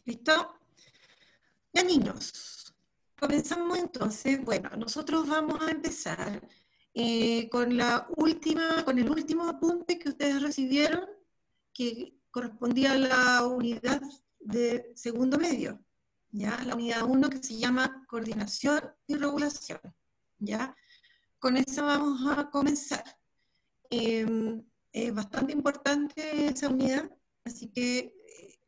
¿Listo? Ya, niños, comenzamos entonces. Bueno, nosotros vamos a empezar con el último apunte que ustedes recibieron, que correspondía a la unidad de segundo medio, ¿ya? La unidad 1 que se llama Coordinación y Regulación, ¿ya? Con eso vamos a comenzar. Es bastante importante esa unidad, así que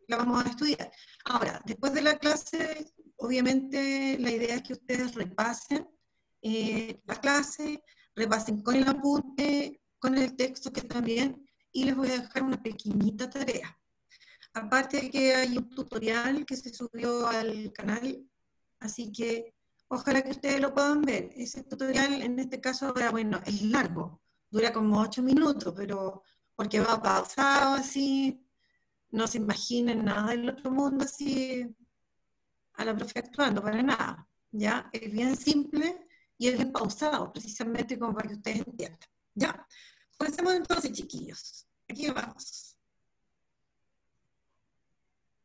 la vamos a estudiar. Ahora, después de la clase, obviamente la idea es que ustedes repasen la clase, repasen con el apunte, con el texto que también, y les voy a dejar una pequeñita tarea. Aparte de que hay un tutorial que se subió al canal, así que ojalá que ustedes lo puedan ver. Ese tutorial en este caso, ahora, bueno, es largo, dura como 8 minutos, pero porque va pausado así, no se imaginen nada del otro mundo así a la profe actuando, para nada, ¿ya? Es bien simple y es bien pausado, precisamente como para que ustedes entiendan, ¿ya? Comencemos entonces, chiquillos. Aquí vamos.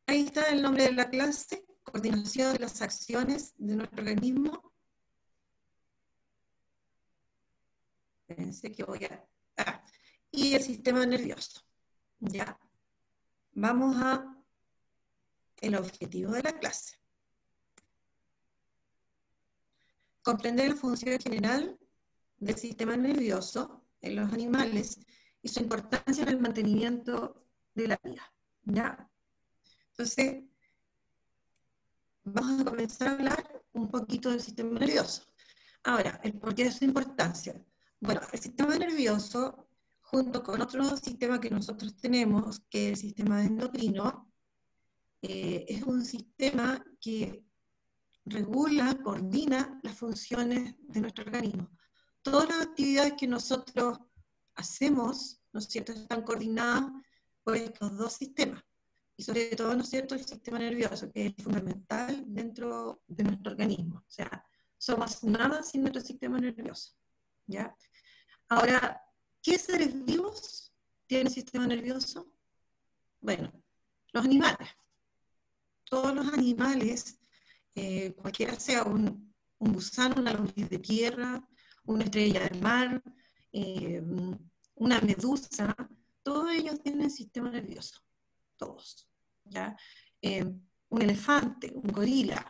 Ahí está el nombre de la clase, coordinación de las acciones de nuestro organismo. Pensé que voy a... y el sistema nervioso. Ya. Vamos a el objetivo de la clase. Comprender la función general del sistema nervioso en los animales y su importancia en el mantenimiento de la vida. ¿Ya? Entonces, vamos a comenzar a hablar un poquito del sistema nervioso. Ahora, el porqué de su importancia. Bueno, el sistema nervioso, junto con otro sistema que nosotros tenemos, que es el sistema endocrino, es un sistema que regula, coordina las funciones de nuestro organismo. Todas las actividades que nosotros hacemos, ¿no es cierto?, están coordinadas por estos dos sistemas. Y sobre todo, ¿no es cierto?, el sistema nervioso, que es fundamental dentro de nuestro organismo. O sea, somos nada sin nuestro sistema nervioso, ¿ya? Ahora, ¿qué seres vivos tienen sistema nervioso? Bueno, los animales. Todos los animales, cualquiera sea un gusano, una lombriz de tierra, una estrella del mar, eh, una medusa, todos ellos tienen sistema nervioso, todos, ¿ya? Un elefante, un gorila,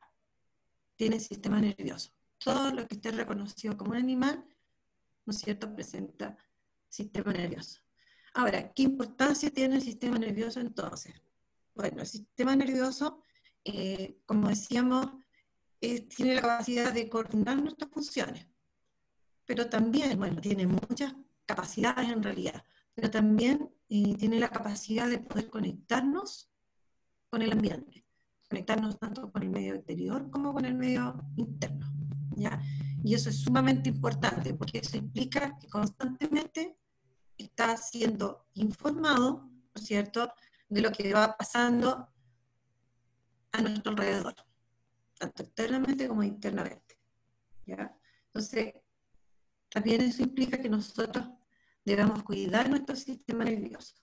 tiene sistema nervioso. Todo lo que esté reconocido como un animal, ¿no es cierto?, presenta sistema nervioso. Ahora, ¿qué importancia tiene el sistema nervioso entonces? Bueno, el sistema nervioso, como decíamos, tiene la capacidad de coordinar nuestras funciones, pero también, bueno, tiene muchas capacidades en realidad, pero también tiene la capacidad de poder conectarnos con el ambiente, conectarnos tanto con el medio exterior como con el medio interno, ¿ya? Y eso es sumamente importante, porque eso implica que constantemente está siendo informado, ¿no es cierto?, de lo que va pasando a nuestro alrededor, tanto externamente como internamente, ¿ya? Entonces, también eso implica que nosotros debamos cuidar nuestro sistema nervioso.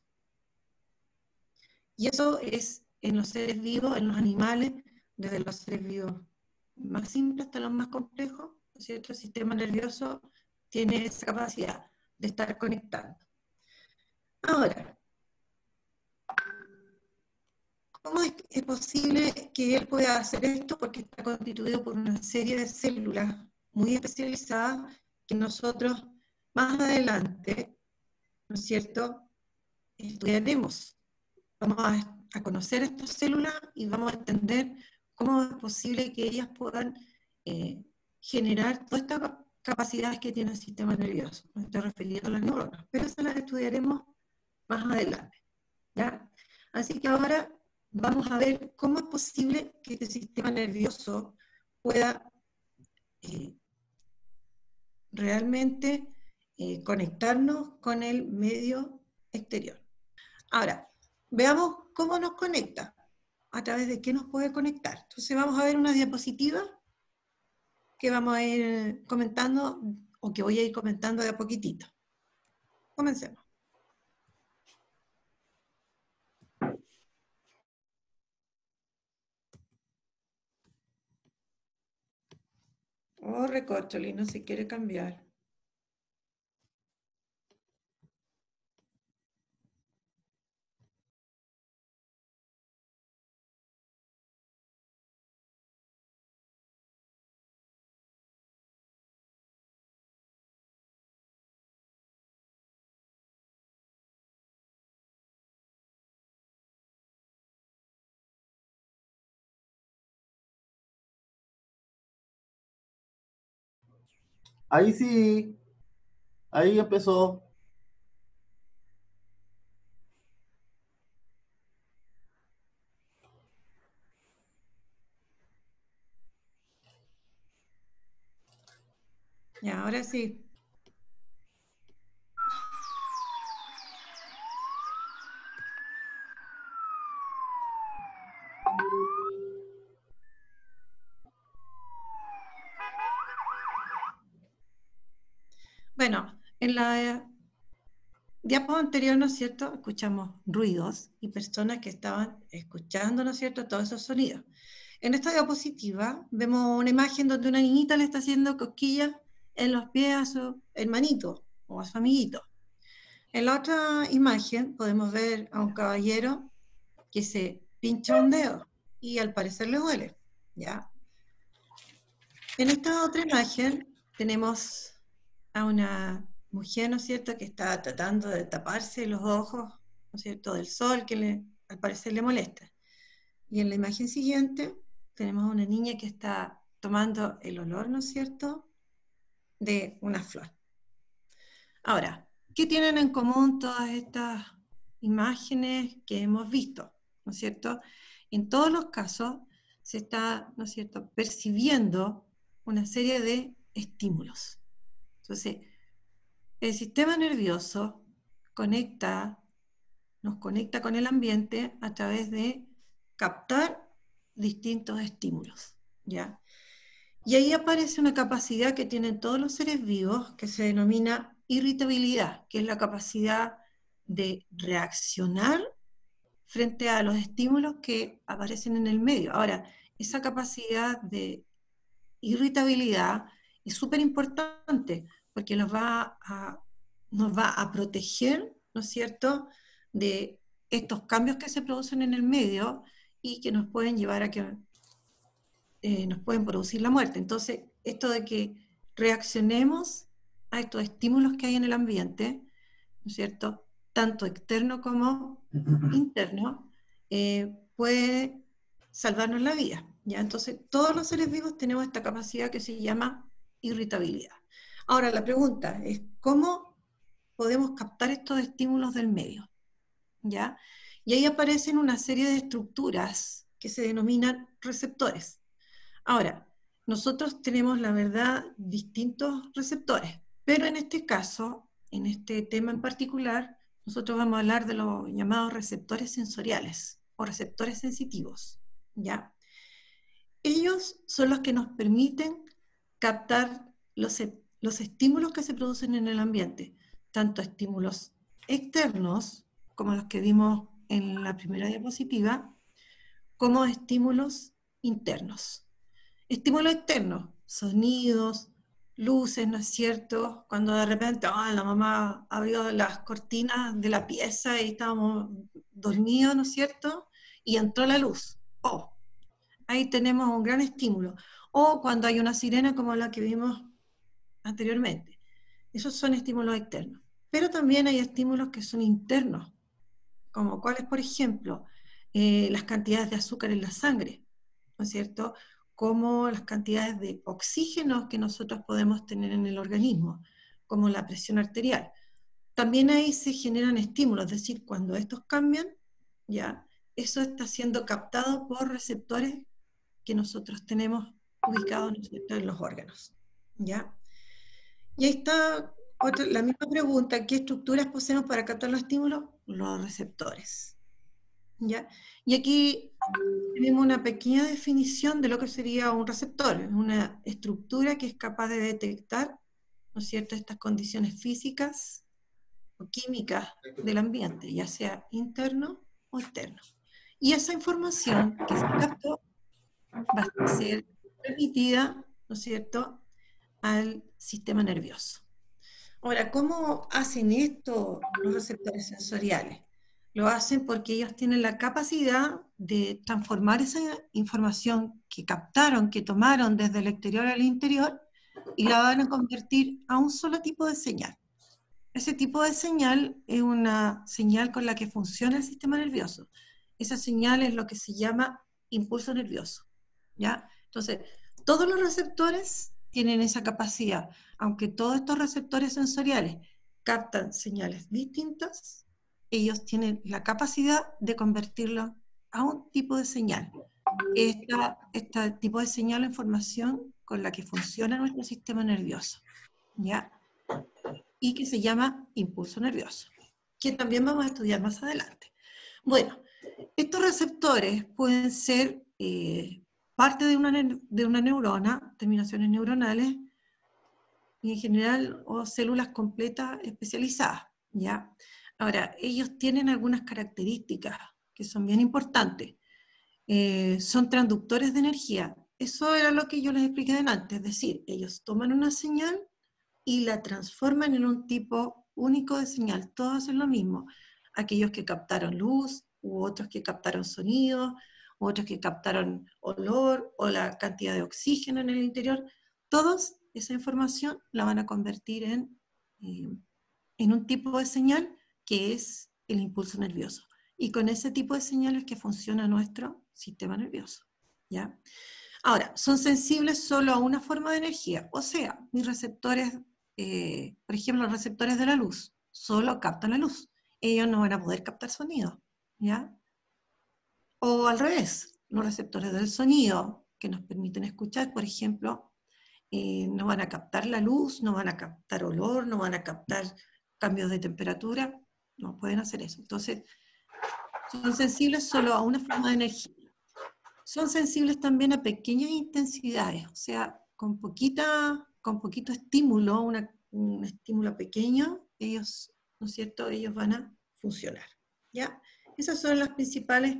Y eso es en los seres vivos, en los animales, desde los seres vivos más simples hasta los más complejos, ¿no es cierto? El sistema nervioso tiene esa capacidad de estar conectando. Ahora, ¿cómo es posible que él pueda hacer esto? Porque está constituido por una serie de células muy especializadas que nosotros más adelante, ¿no es cierto?, estudiaremos. Vamos a conocer estas células y vamos a entender cómo es posible que ellas puedan generar todas estas capacidades que tiene el sistema nervioso. Me estoy refiriendo a las neuronas, pero eso las estudiaremos más adelante, ¿ya? Así que ahora vamos a ver cómo es posible que este sistema nervioso pueda realmente conectarnos con el medio exterior. Ahora, veamos cómo nos conecta, a través de qué nos puede conectar. Entonces vamos a ver una diapositiva que vamos a ir comentando, o que voy a ir comentando de a poquitito. Comencemos. Oh, recorcholi, no se quiere cambiar. Ahí sí, ahí empezó. Ya, ahora sí. Bueno, en la diapo anterior, ¿no es cierto?, escuchamos ruidos y personas que estaban escuchando, ¿no es cierto?, todos esos sonidos. En esta diapositiva vemos una imagen donde una niñita le está haciendo cosquillas en los pies a su hermanito o a su amiguito. En la otra imagen podemos ver a un caballero que se pincha un dedo y al parecer le duele, ¿ya? En esta otra imagen tenemos a una mujer, ¿no es cierto?, que está tratando de taparse los ojos, ¿no es cierto?, del sol que al parecer le molesta. Y en la imagen siguiente tenemos a una niña que está tomando el olor, ¿no es cierto?, de una flor. Ahora, ¿qué tienen en común todas estas imágenes que hemos visto? ¿No es cierto? En todos los casos se está, ¿no es cierto?, percibiendo una serie de estímulos. Entonces, el sistema nervioso nos conecta con el ambiente a través de captar distintos estímulos, ¿ya? Y ahí aparece una capacidad que tienen todos los seres vivos que se denomina irritabilidad, que es la capacidad de reaccionar frente a los estímulos que aparecen en el medio. Ahora, esa capacidad de irritabilidad es súper importante porque nos va a proteger, ¿no es cierto?, de estos cambios que se producen en el medio y que nos pueden llevar a que nos pueden producir la muerte. Entonces, esto de que reaccionemos a estos estímulos que hay en el ambiente, ¿no es cierto?, tanto externo como interno, puede salvarnos la vida, ¿ya? Entonces, todos los seres vivos tenemos esta capacidad que se llama irritabilidad. Ahora, la pregunta es, ¿cómo podemos captar estos estímulos del medio? ¿Ya? Y ahí aparecen una serie de estructuras que se denominan receptores. Ahora, nosotros tenemos, la verdad, distintos receptores, pero en este caso, en este tema en particular, nosotros vamos a hablar de los llamados receptores sensoriales o receptores sensitivos, ¿ya? Ellos son los que nos permiten captar los estímulos que se producen en el ambiente, tanto estímulos externos, como los que vimos en la primera diapositiva, como estímulos internos. Estímulo externo, sonidos, luces, ¿no es cierto? Cuando de repente la mamá abrió las cortinas de la pieza y estábamos dormidos, ¿no es cierto? Y entró la luz. Oh, ahí tenemos un gran estímulo. O cuando hay una sirena como la que vimos anteriormente. Esos son estímulos externos. Pero también hay estímulos que son internos, como cuáles, por ejemplo, las cantidades de azúcar en la sangre, ¿no es cierto? Como las cantidades de oxígeno que nosotros podemos tener en el organismo, como la presión arterial. También ahí se generan estímulos, es decir, cuando estos cambian, ya, eso está siendo captado por receptores que nosotros tenemos ubicados, ¿no es cierto?, en los órganos, ¿ya? Y ahí está la misma pregunta, ¿qué estructuras poseemos para captar los estímulos? Los receptores, ¿ya? Y aquí tenemos una pequeña definición de lo que sería un receptor, una estructura que es capaz de detectar, ¿no es cierto?, estas condiciones físicas o químicas del ambiente, ya sea interno o externo. Y esa información que se captó va a ser transmitida, ¿no es cierto?, al sistema nervioso. Ahora, ¿cómo hacen esto los receptores sensoriales? Lo hacen porque ellos tienen la capacidad de transformar esa información que captaron, que tomaron desde el exterior al interior, y la van a convertir a un solo tipo de señal. Ese tipo de señal es una señal con la que funciona el sistema nervioso. Esa señal es lo que se llama impulso nervioso, ¿ya? Entonces, todos los receptores tienen esa capacidad, aunque todos estos receptores sensoriales captan señales distintas, ellos tienen la capacidad de convertirlo a un tipo de señal. Este tipo de señal o información con la que funciona nuestro sistema nervioso, ¿ya? Y que se llama impulso nervioso, que también vamos a estudiar más adelante. Bueno, estos receptores pueden ser parte de una neurona, terminaciones neuronales, y en general, o células completas especializadas, ¿ya? Ahora, ellos tienen algunas características que son bien importantes. Son transductores de energía. Eso era lo que yo les expliqué antes, es decir, ellos toman una señal y la transforman en un tipo único de señal. Todos hacen lo mismo. Aquellos que captaron luz, u otros que captaron sonido, u otros que captaron olor, o la cantidad de oxígeno en el interior, todos esa información la van a convertir en un tipo de señal que es el impulso nervioso. Y con ese tipo de señales que funciona nuestro sistema nervioso, ¿ya? Ahora, son sensibles solo a una forma de energía, o sea, mis receptores, por ejemplo, los receptores de la luz, solo captan la luz. Ellos no van a poder captar sonido, ¿ya? O al revés, los receptores del sonido, que nos permiten escuchar, por ejemplo, no van a captar la luz, no van a captar olor, no van a captar cambios de temperatura, no pueden hacer eso. Entonces, son sensibles solo a una forma de energía. Son sensibles también a pequeñas intensidades, o sea, con poquito estímulo, un estímulo pequeño, ellos, ¿no es cierto?, ellos van a funcionar, ¿ya? Esas son las principales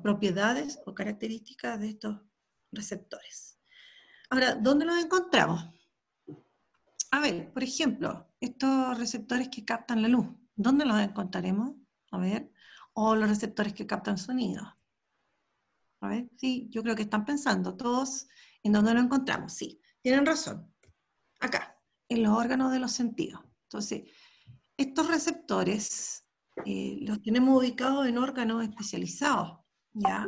propiedades o características de estos receptores. Ahora, ¿dónde los encontramos? A ver, por ejemplo, estos receptores que captan la luz, ¿dónde los encontraremos? A ver, o los receptores que captan sonido. A ver, sí, yo creo que están pensando todos en dónde lo encontramos. Sí, tienen razón. Acá, en los órganos de los sentidos. Entonces, estos receptores los tenemos ubicados en órganos especializados, ¿ya?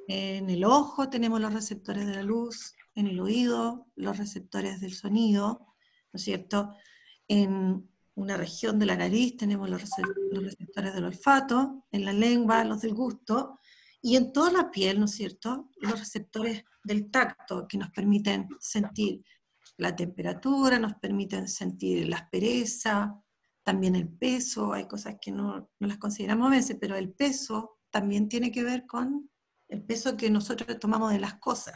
En el ojo tenemos los receptores de la luz, en el oído los receptores del sonido, ¿no es cierto? En una región de la nariz tenemos los receptores del olfato, en la lengua los del gusto, y en toda la piel, ¿no es cierto?, los receptores del tacto que nos permiten sentir la temperatura, nos permiten sentir la aspereza, también el peso. Hay cosas que no las consideramos a veces, pero el peso también tiene que ver con el peso que nosotros tomamos de las cosas.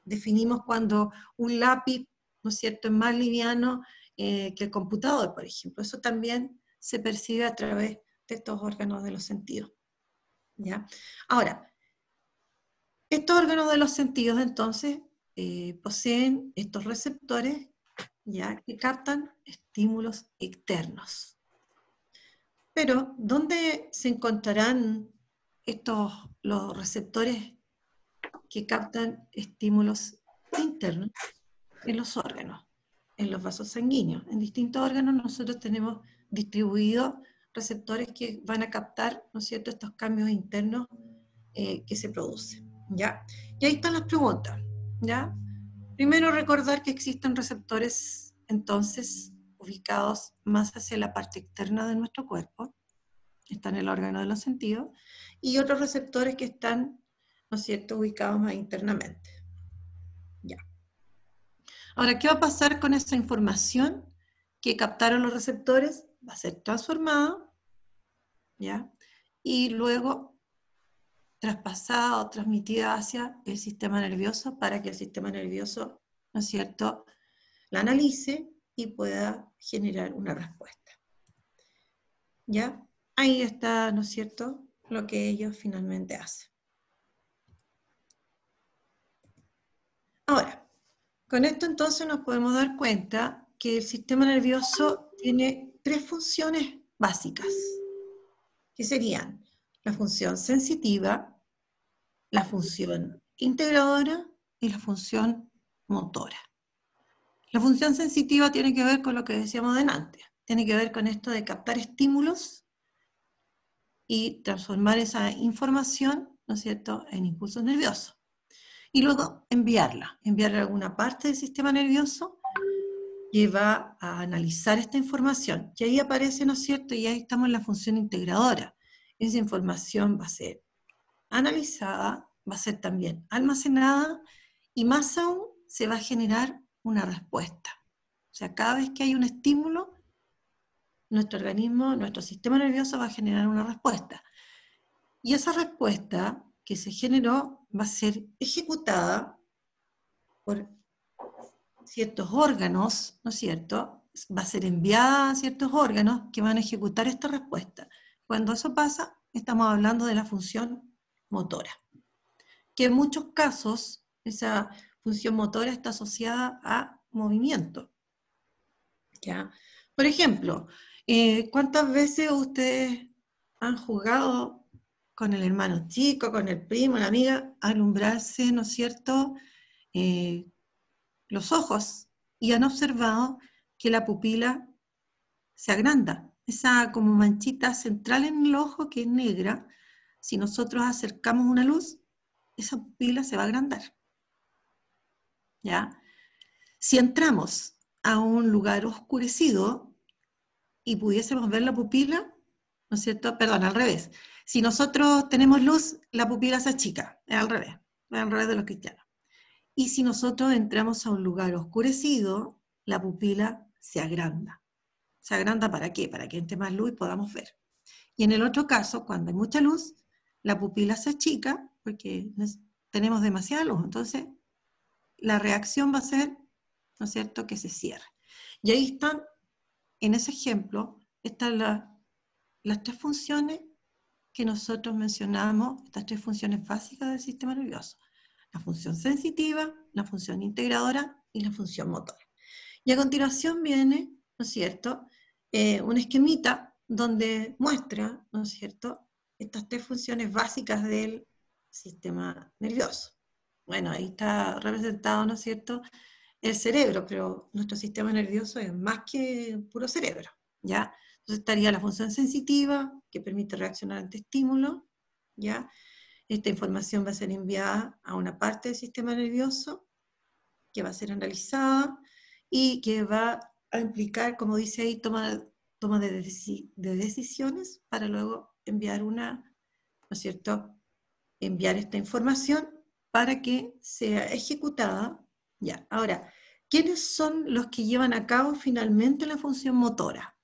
Definimos cuando un lápiz, ¿no es cierto?, es más liviano que el computador, por ejemplo. Eso también se percibe a través de estos órganos de los sentidos, ¿ya? Ahora, estos órganos de los sentidos, entonces, poseen estos receptores, ¿ya?, que captan estímulos externos. Pero, ¿dónde se encontrarán los receptores que captan estímulos internos? En los órganos, en los vasos sanguíneos. En distintos órganos nosotros tenemos distribuidos receptores que van a captar, ¿no es cierto?, estos cambios internos que se producen, ¿ya? Y ahí están las preguntas, ¿ya? Primero, recordar que existen receptores, entonces, ubicados más hacia la parte externa de nuestro cuerpo, está en el órgano de los sentidos, y otros receptores que están, ¿no es cierto?, ubicados más internamente. Ya. Ahora, ¿qué va a pasar con esa información que captaron los receptores? Va a ser transformada, ¿ya?, y luego traspasada o transmitida hacia el sistema nervioso para que el sistema nervioso, ¿no es cierto?, la analice y pueda generar una respuesta. ¿Ya? Ahí está, ¿no es cierto?, lo que ellos finalmente hacen. Ahora, Con esto entonces nos podemos dar cuenta que el sistema nervioso tiene tres funciones básicas, que serían la función sensitiva, la función integradora y la función motora. La función sensitiva tiene que ver con lo que decíamos delante, tiene que ver con esto de captar estímulos y transformar esa información, ¿no es cierto?, en impulsos nerviosos. Y luego enviarla a alguna parte del sistema nervioso que va a analizar esta información. Y ahí aparece, ¿no es cierto?, y ahí estamos en la función integradora. Esa información va a ser analizada, va a ser también almacenada, y más aún se va a generar una respuesta. O sea, cada vez que hay un estímulo, nuestro organismo, nuestro sistema nervioso va a generar una respuesta. Y esa respuesta que se generó va a ser ejecutada por ciertos órganos, ¿no es cierto? Va a ser enviada a ciertos órganos que van a ejecutar esta respuesta. Cuando eso pasa, estamos hablando de la función motora, que en muchos casos esa función motora está asociada a movimiento. ¿Ya? Por ejemplo, ¿cuántas veces ustedes han jugado con el hermano chico, con el primo, la amiga, a alumbrarse, ¿no es cierto?, los ojos, y han observado que la pupila se agranda. Esa como manchita central en el ojo que es negra, si nosotros acercamos una luz, esa pupila se va a agrandar. ¿Ya? Si entramos a un lugar oscurecido y pudiésemos ver la pupila, ¿no es cierto? Perdón, al revés. Si nosotros tenemos luz, la pupila se achica, es al revés de los cristianos. Y si nosotros entramos a un lugar oscurecido, la pupila se agranda. ¿Se agranda para qué? Para que entre más luz y podamos ver. Y en el otro caso, cuando hay mucha luz, la pupila se achica porque tenemos demasiada luz. Entonces, la reacción va a ser, ¿no es cierto?, que se cierre. Y ahí están, en ese ejemplo, están las tres funciones que nosotros mencionamos, estas tres funciones básicas del sistema nervioso. La función sensitiva, la función integradora y la función motora. Y a continuación viene, ¿no es cierto?, un esquemita donde muestra, ¿no es cierto?, estas tres funciones básicas del sistema nervioso. Bueno, ahí está representado, ¿no es cierto?, el cerebro, pero nuestro sistema nervioso es más que puro cerebro, ¿ya? Entonces estaría la función sensitiva, que permite reaccionar ante estímulos, ¿ya? Esta información va a ser enviada a una parte del sistema nervioso, que va a ser analizada, y que va a implicar, como dice ahí, toma de decisiones para luego enviar ¿no es cierto?, enviar esta información para que sea ejecutada. Ya, ahora, ¿quiénes son los que llevan a cabo finalmente la función motora?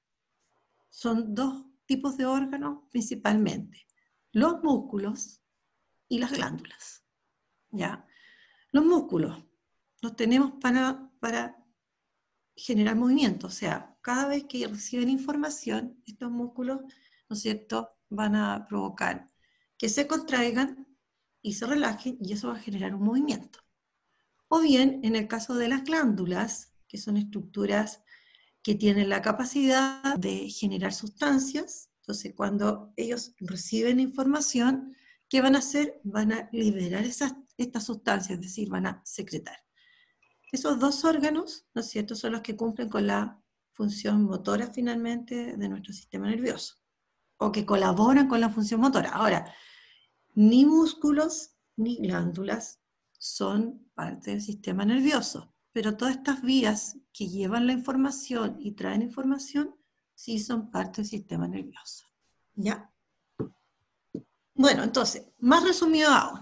Son dos tipos de órganos principalmente, los músculos y las glándulas. ¿Ya? Los músculos los tenemos para generar movimiento, o sea, cada vez que reciben información, estos músculos, ¿no es cierto?, van a provocar que se contraigan y se relajen, y eso va a generar un movimiento. O bien, en el caso de las glándulas, que son estructuras que tienen la capacidad de generar sustancias, entonces cuando ellos reciben información, ¿qué van a hacer? Van a liberar estas sustancias, es decir, van a secretar. Esos dos órganos, ¿no es cierto?, son los que cumplen con la función motora finalmente de nuestro sistema nervioso, o que colaboran con la función motora. Ahora, ni músculos ni glándulas son parte del sistema nervioso, pero todas estas vías que llevan la información y traen información sí son parte del sistema nervioso. ¿Ya? Bueno, entonces, más resumido aún,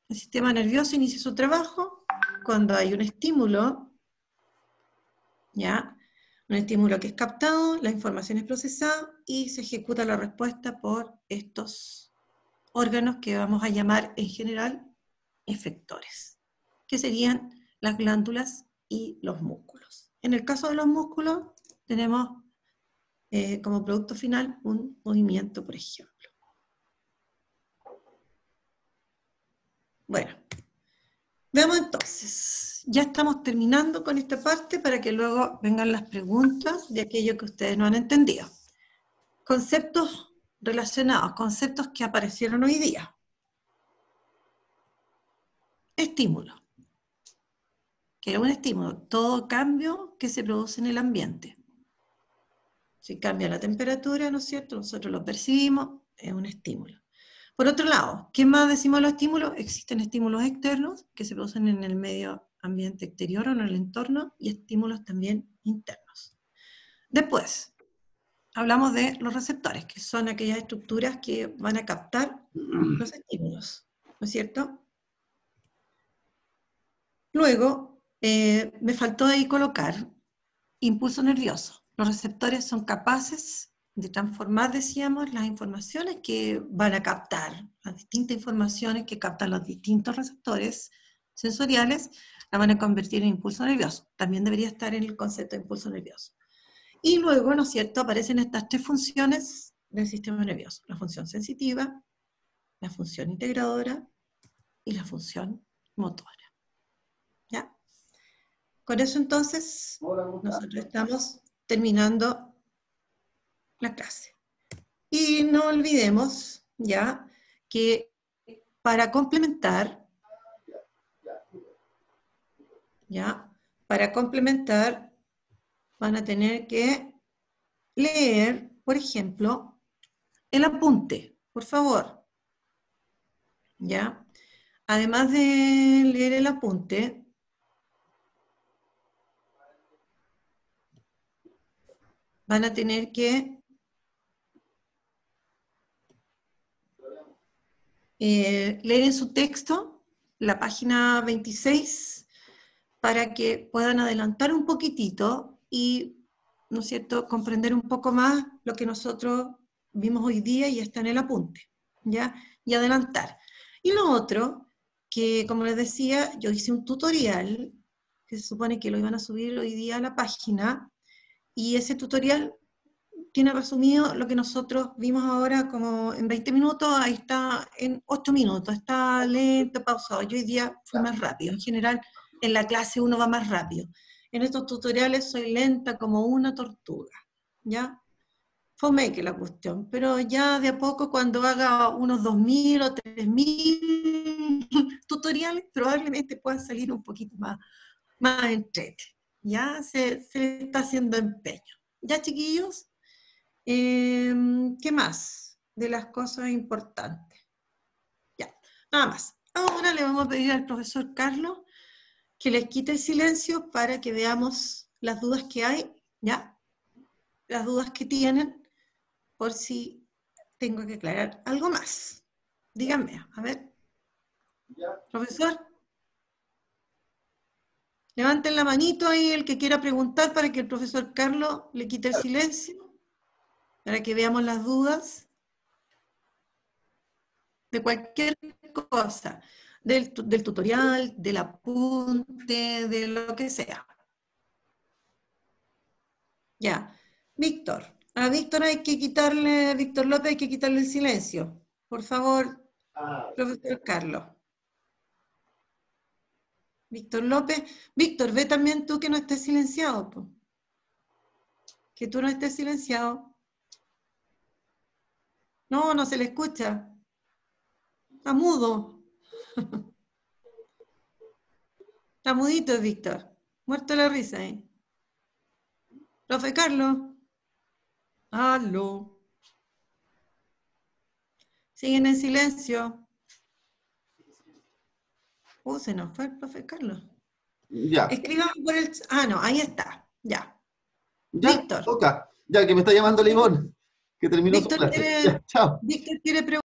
el sistema nervioso inicia su trabajo cuando hay un estímulo, ¿ya? Un estímulo que es captado, la información es procesada y se ejecuta la respuesta por estos órganos que vamos a llamar en general efectores, que serían las glándulas y los músculos. En el caso de los músculos, tenemos como producto final un movimiento, por ejemplo. Bueno, Veamos entonces, ya estamos terminando con esta parte para que luego vengan las preguntas de aquello que ustedes no han entendido. Conceptos relacionados, conceptos que aparecieron hoy día. Estímulo. ¿Qué es un estímulo? Todo cambio que se produce en el ambiente. Si cambia la temperatura, ¿no es cierto? Nosotros lo percibimos, es un estímulo. Por otro lado, ¿qué más decimos de los estímulos? Existen estímulos externos que se producen en el medio ambiente exterior o en el entorno y estímulos también internos. Después, hablamos de los receptores, que son aquellas estructuras que van a captar los estímulos, ¿no es cierto? Luego, me faltó ahí colocar impulso nervioso. Los receptores son capaces de transformar, decíamos, las informaciones que van a captar, las distintas informaciones que captan los distintos receptores sensoriales, la van a convertir en impulso nervioso. También debería estar en el concepto de impulso nervioso. Y luego, ¿no es cierto?, aparecen estas tres funciones del sistema nervioso. La función sensitiva, la función integradora y la función motora. ¿Ya? Con eso entonces, nosotros estamos terminando la clase. Y no olvidemos, ya, que para complementar, van a tener que leer, por ejemplo, el apunte, por favor. ¿Ya? Además de leer el apunte, van a tener que leer en su texto la página 26 para que puedan adelantar un poquitito y, ¿no es cierto?, comprender un poco más lo que nosotros vimos hoy día y está en el apunte, ¿ya? Y adelantar. Y lo otro, que como les decía, yo hice un tutorial, que se supone que lo iban a subir hoy día a la página, y ese tutorial tiene resumido lo que nosotros vimos ahora como en 20 minutos, ahí está en 8 minutos, está lento, pausado. Yo hoy día fui más rápido, en general en la clase uno va más rápido. En estos tutoriales soy lenta como una tortuga, ¿ya? Fome que la cuestión, pero ya de a poco cuando haga unos 2000 o 3000 tutoriales, probablemente puedan salir un poquito más entrete. Ya se está haciendo empeño. ¿Ya, chiquillos? ¿Qué más de las cosas importantes? Ya, nada más. Ahora le vamos a pedir al profesor Carlos que les quite el silencio para que veamos las dudas que hay, ¿ya? Las dudas que tienen, por si tengo que aclarar algo más. Díganme, a ver. Profesor, levanten la manito ahí el que quiera preguntar para que el profesor Carlos le quite el silencio, para que veamos las dudas de cualquier cosa, del tutorial, del apunte, de lo que sea. Ya, Víctor. A Víctor hay que quitarle, Víctor López hay que quitarle el silencio. Por favor, profesor Carlos. Víctor López. Víctor, ve también tú que no estés silenciado. Po. Que tú no estés silenciado. No, no se le escucha. Está mudo. Está mudito, Víctor. Muerto la risa, ¿eh? Profe Carlos. Aló. Siguen en silencio. Se nos fue el profe Carlos. Ya. Escriban por el... Ah, no, ahí está. Ya. Ya, Víctor. toca. Ya, que me está llamando Limón. Que terminó su clase. Ya, chao. Víctor quiere preguntar.